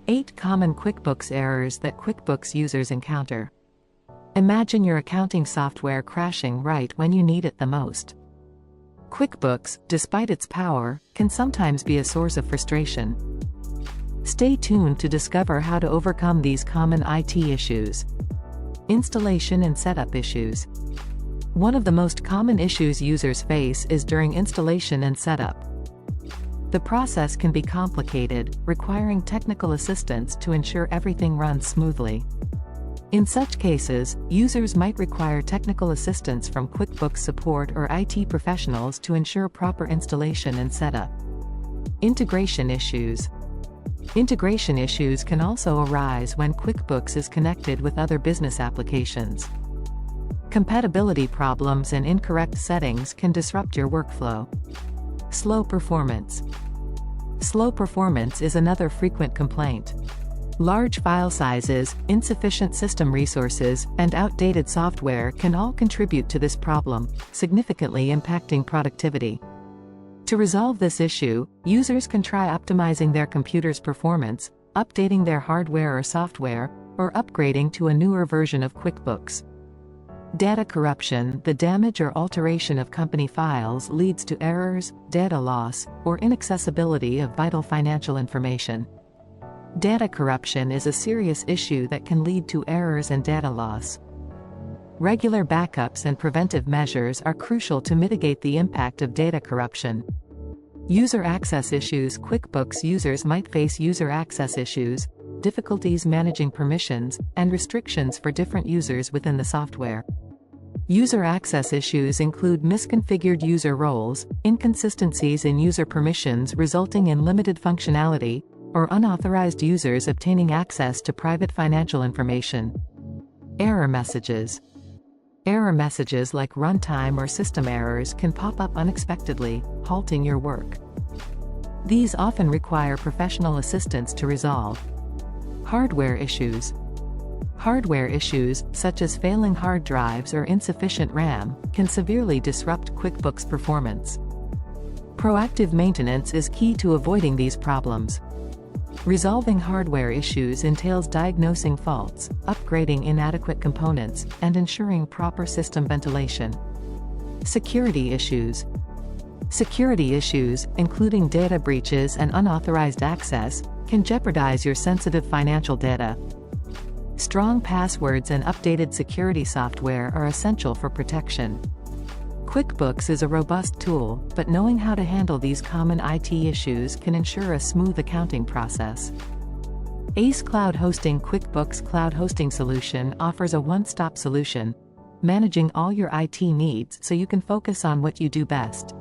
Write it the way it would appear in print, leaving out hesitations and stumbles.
8 Common QuickBooks Errors that QuickBooks users encounter. Imagine your accounting software crashing right when you need it the most. QuickBooks, despite its power, can sometimes be a source of frustration. Stay tuned to discover how to overcome these common IT issues. Installation and setup issues. One of the most common issues users face is during installation and setup. The process can be complicated, requiring technical assistance to ensure everything runs smoothly. In such cases, users might require technical assistance from QuickBooks support or IT professionals to ensure proper installation and setup. Integration issues. Integration issues can also arise when QuickBooks is connected with other business applications. Compatibility problems and incorrect settings can disrupt your workflow. Slow performance. Slow performance is another frequent complaint. Large file sizes, insufficient system resources, and outdated software can all contribute to this problem, significantly impacting productivity. To resolve this issue, users can try optimizing their computer's performance, updating their hardware or software, or upgrading to a newer version of QuickBooks. Data corruption. The damage or alteration of company files leads to errors, data loss, or inaccessibility of vital financial information. Data corruption is a serious issue that can lead to errors and data loss. Regular backups and preventive measures are crucial to mitigate the impact of data corruption. User access issues. QuickBooks users might face user access issues, difficulties managing permissions, and restrictions for different users within the software. User access issues include misconfigured user roles, inconsistencies in user permissions resulting in limited functionality, or unauthorized users obtaining access to private financial information. Error messages. Error messages like runtime or system errors can pop up unexpectedly, halting your work. These often require professional assistance to resolve. Hardware issues. Hardware issues, such as failing hard drives or insufficient RAM, can severely disrupt QuickBooks performance. Proactive maintenance is key to avoiding these problems. Resolving hardware issues entails diagnosing faults, upgrading inadequate components, and ensuring proper system ventilation. Security issues. Security issues, including data breaches and unauthorized access, can jeopardize your sensitive financial data. Strong passwords and updated security software are essential for protection. QuickBooks is a robust tool, but knowing how to handle these common IT issues can ensure a smooth accounting process. Ace Cloud Hosting. QuickBooks Cloud Hosting Solution offers a one-stop solution, managing all your IT needs so you can focus on what you do best.